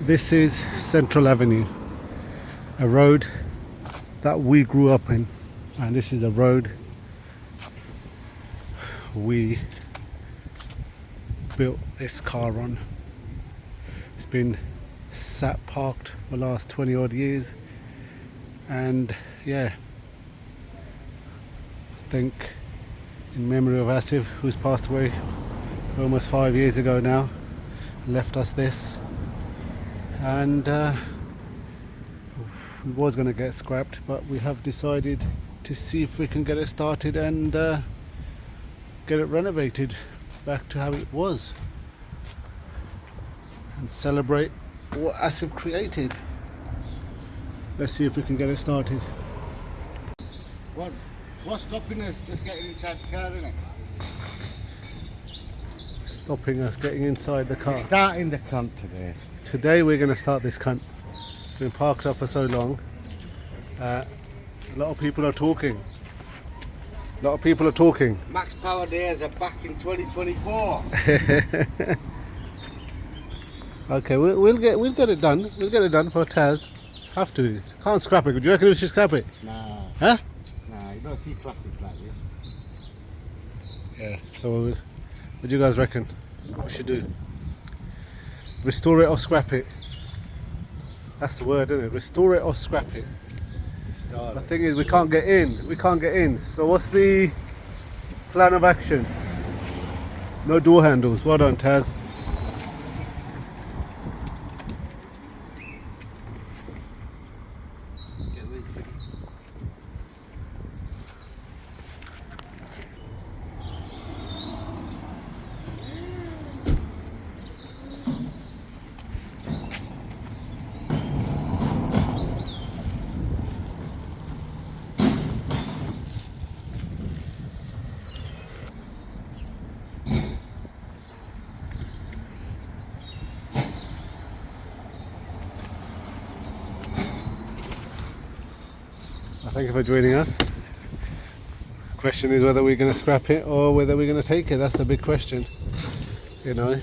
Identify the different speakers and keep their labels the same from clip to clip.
Speaker 1: This is Central Avenue, a road that we grew up in, and this is a road we built this car on. It's been sat parked for the last 20 odd years, and yeah, I think in memory of Asif, who's passed away almost 5 years ago now, left us this, and we was going to get scrapped, but we have decided to see if we can get it started and get it renovated back to how it was and celebrate what Asif created. Let's see if we can get it started.
Speaker 2: What's stopping us just getting inside the car, isn't it?
Speaker 1: Stopping us getting inside the car.
Speaker 2: We're starting the cunt today.
Speaker 1: Today we're going to start this cunt. It's been parked up for so long. A lot of people are talking.
Speaker 2: Maxpower days are back in 2024.
Speaker 1: Okay, we'll get it done. We'll get it done for Taz. Have to. Can't scrap it. Do you reckon we should scrap it?
Speaker 2: Nah.
Speaker 1: Huh?
Speaker 2: Nah, you don't see classics like this.
Speaker 1: Yeah. So, what do you guys reckon? What we should do? Restore it or scrap it? That's the word, isn't it? Restore it or scrap it. The thing is, we can't get in. So what's the plan of action? No door handles. Well done, Taz. Thank you for joining us. Question is whether we're going to scrap it or whether we're going to take it. That's the big question. You know,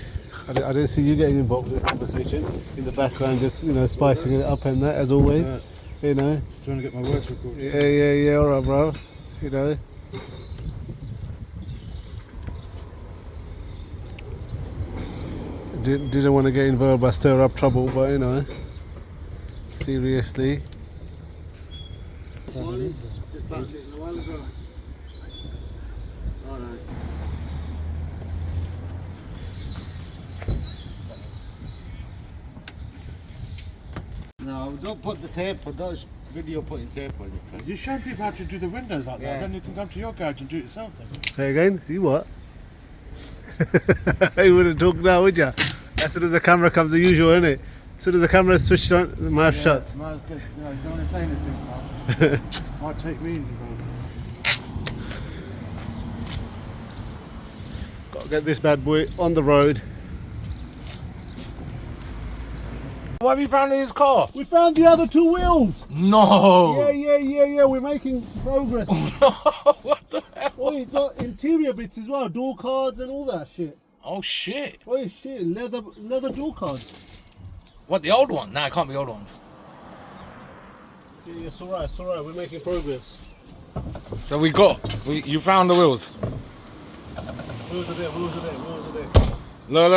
Speaker 1: I didn't see you getting involved in the conversation in the background, just spicing it up and that as always.
Speaker 2: Yeah.
Speaker 1: You know.
Speaker 2: Trying to get my words recorded.
Speaker 1: Yeah. All right, bro. You know. Didn't want to get involved by stir up trouble, but seriously.
Speaker 2: Just back it a while ago. Alright. No, don't put the tape on, don't video putting tape on your car.
Speaker 3: You show people how to do the windows like that, then you can come to your garage and do it yourself then.
Speaker 1: Say again? See what? You wouldn't talk now, would you? As soon as the camera comes, the usual, isn't it? As soon as the camera is switched on, the mouth shuts.
Speaker 3: You don't want to say anything, Mark. Might take me in.
Speaker 1: Got to get this bad boy on the road.
Speaker 4: What have you found in his car?
Speaker 1: We found the other two wheels.
Speaker 4: No.
Speaker 1: Yeah. We're making progress.
Speaker 4: What the hell?
Speaker 1: Oh, it's got interior bits as well, door cards and all that shit.
Speaker 4: Oh shit.
Speaker 1: Oh shit, leather door cards.
Speaker 4: What, the old one? Nah, it can't be old ones.
Speaker 1: Yeah, it's alright. We're making progress.
Speaker 4: So you found the wheels.
Speaker 1: Wheels are there.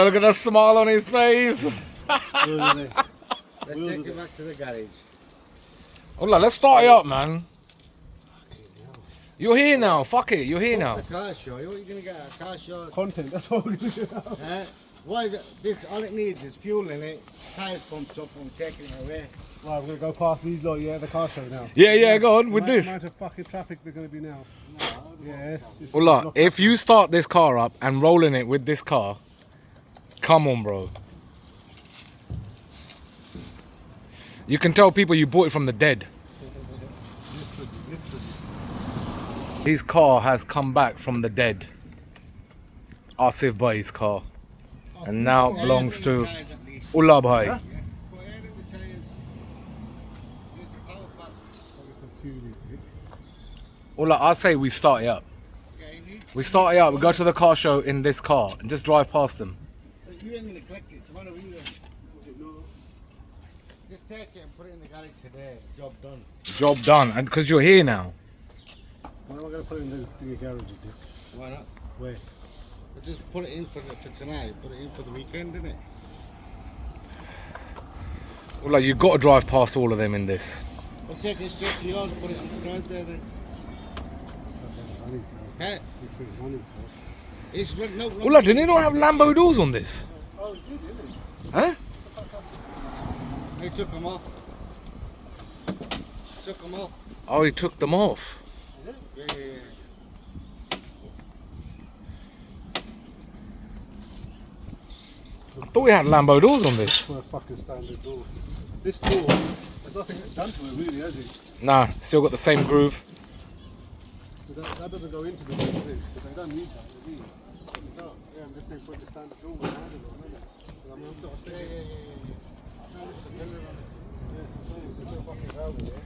Speaker 4: Look at the smile on his face.
Speaker 1: Wheels are there.
Speaker 2: Let's take it back to the garage.
Speaker 4: Hold on, let's start it up, man. You're here now. Fuck it, you're here now.
Speaker 2: The car show. What are you going to get at a car show?
Speaker 1: Content, that's what we're going to do now.
Speaker 2: This, all it needs is fuel in it, tyres pumped up and we're taking it away.
Speaker 1: Right, we're going to go past these lot, the car show now.
Speaker 4: Yeah, go on with this.
Speaker 1: The amount of fucking traffic they're going to be now. Yes.
Speaker 4: Well, look, if you start this car up and rolling it with this car, come on, bro. You can tell people you bought it from the dead. His car has come back from the dead. Asif Bhai's car. And now it belongs to Ullah Bhai. Ullah, I say we start it up. We start it up, we go to the car show in this car and just drive past them.
Speaker 2: You ain't going to collect it tomorrow either. Just take it and put it in the garage today. Job done.
Speaker 4: Job done. And because you're here now.
Speaker 1: When am I going to put it in the garage, Dick?
Speaker 2: Why not?
Speaker 1: Where?
Speaker 2: But just put it in for tonight. Put it in for the weekend, innit?
Speaker 4: Well, like, you've got to drive past all of them in this.
Speaker 2: We'll take it straight to yours. Put it on the drive there then. Hey. It's no.
Speaker 4: Well, like, didn't he not have Lambo doors on this?
Speaker 1: Oh, you did, didn't he?
Speaker 4: Huh?
Speaker 2: They took them off. Took them off.
Speaker 4: Oh, he took them off.
Speaker 2: Yeah.
Speaker 4: I thought we had Lambo doors on this.
Speaker 1: For a fucking standard door. This door, there's nothing done to it really, has it?
Speaker 4: Nah, still got the same groove.
Speaker 1: That doesn't go into the door, does it? Because they don't need that, do you? No, yeah, I'm just saying put the standard door with the handle on, isn't it? I'm not
Speaker 2: Yeah.
Speaker 1: No, this is a pillar on it. Yeah, so I'm saying it's a little fucking valve there.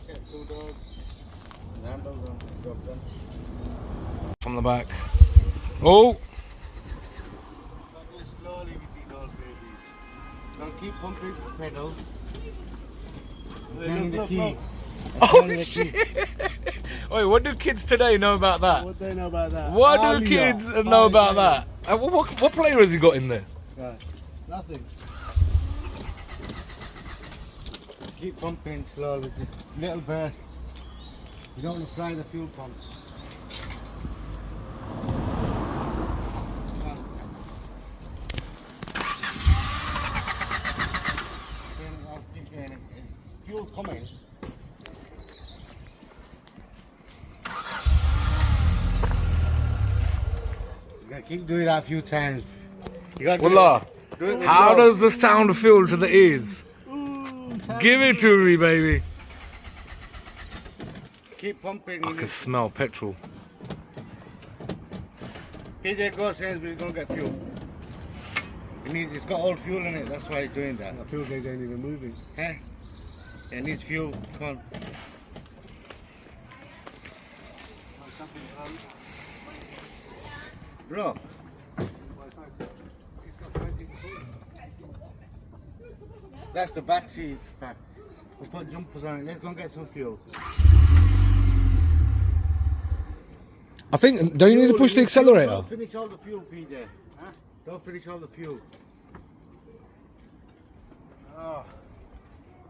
Speaker 2: Get 2 doors. The handles on. Job done.
Speaker 4: From the back. Oh!
Speaker 2: Go slowly with these old babies. Don't keep pumping the pedal. Turning the key.
Speaker 4: Oh shit! Wait, what do kids today know about that?
Speaker 1: What they know about that?
Speaker 4: What do kids know about that? What player has he got in there?
Speaker 2: Right.
Speaker 1: Nothing.
Speaker 2: Keep pumping slowly, just little bursts. You don't want to fry the fuel pump. Fuel's coming. You gotta keep doing that a few times. You gotta
Speaker 4: Wallah,
Speaker 2: do it with
Speaker 4: how
Speaker 2: love.
Speaker 4: does the sound feel to the ears? Give it to me, baby.
Speaker 2: Keep pumping.
Speaker 4: I can smell petrol.
Speaker 2: PJ goes Sainsbury's gonna get fuel. It's got old fuel in it, that's why he's doing that.
Speaker 1: The fuel gauge ain't even moving.
Speaker 2: Huh? It needs fuel. Come on. Bro. That's the batteries pack. We'll put jumpers on it. Let's go and get some fuel.
Speaker 4: I think, don't you need to push the accelerator?
Speaker 2: Don't finish all the fuel, PJ. Huh? Don't finish all the fuel. Oh.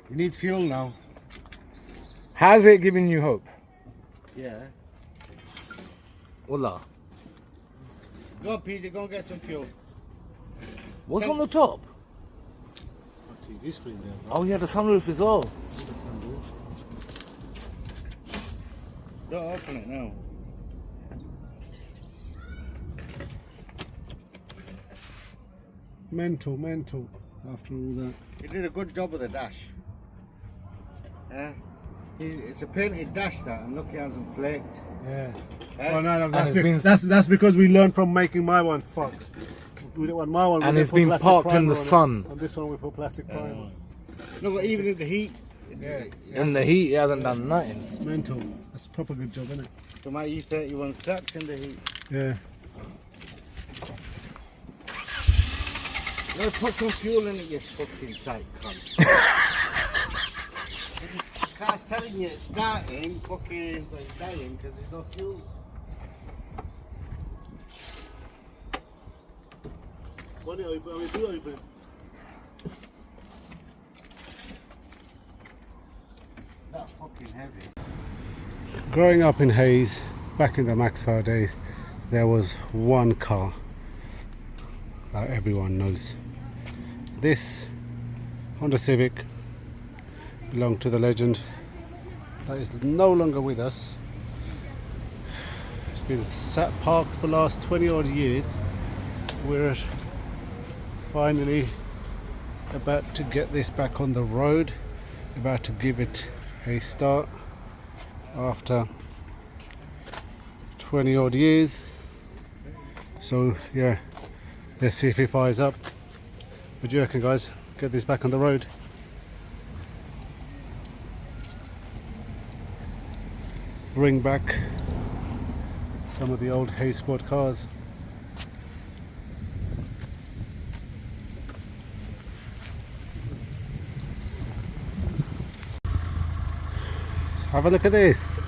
Speaker 2: You need fuel now.
Speaker 4: Has it given you hope?
Speaker 2: Yeah.
Speaker 4: Wallah.
Speaker 2: Go on, PJ, go and get some fuel.
Speaker 4: What's on the top?
Speaker 1: TV screen there.
Speaker 4: Oh yeah, the sunroof as well.
Speaker 2: Don't open it now.
Speaker 1: Mental. After all that.
Speaker 2: You did a good job with the dash. Yeah. It's a painted dash that, and look, it hasn't flaked.
Speaker 1: Yeah.
Speaker 2: Yeah.
Speaker 1: Oh no,
Speaker 4: it's been-
Speaker 1: that's because we learned from making my one. Fuck. We didn't want my one.
Speaker 4: And
Speaker 1: we
Speaker 4: it's
Speaker 1: put
Speaker 4: been
Speaker 1: plastic
Speaker 4: parked in
Speaker 1: primer
Speaker 4: the
Speaker 1: on it.
Speaker 4: sun.
Speaker 1: On this one we put plastic primer on.
Speaker 2: No, but even in the heat.
Speaker 1: Yeah.
Speaker 4: In the heat, it hasn't done nothing.
Speaker 1: It's mental. That's a proper good job, isn't it?
Speaker 2: So my E31's cracks in the heat.
Speaker 1: Yeah.
Speaker 2: Let's put some fuel in it, you fucking tight cunt. Car's telling you it's starting, fucking, but it's dying because there's no fuel.
Speaker 1: Bonnie, open.
Speaker 2: That's fucking heavy.
Speaker 1: Growing up in Hayes, back in the Maxpower days, there was one car that everyone knows. This Honda Civic belonged to the legend that is no longer with us. It's been sat parked for the last 20 odd years. We're finally about to get this back on the road, about to give it a start after 20 odd years. So yeah, let's see if it fires up. What do you reckon, guys? Get this back on the road. Bring back some of the old Hayezsquad cars. Have a look at this.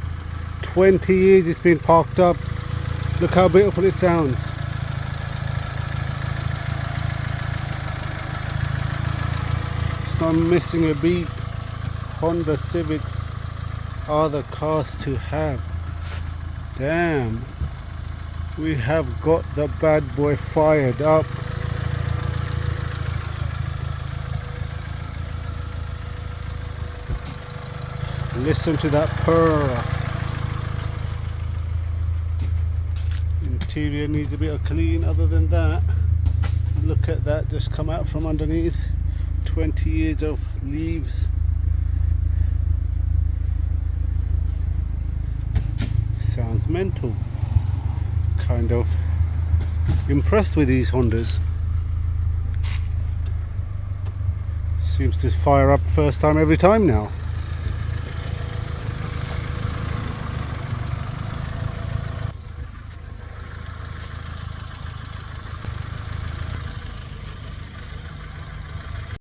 Speaker 1: 20 years it's been parked up. Look how beautiful it sounds. It's not missing a beat. Honda Civics are the cars to have. Damn. We have got the bad boy fired up. Listen to that purr. Interior needs a bit of clean. Other than that, look at that, just come out from underneath. 20 years of leaves. Sounds mental. Kind of impressed with these Hondas. Seems to fire up first time every time now.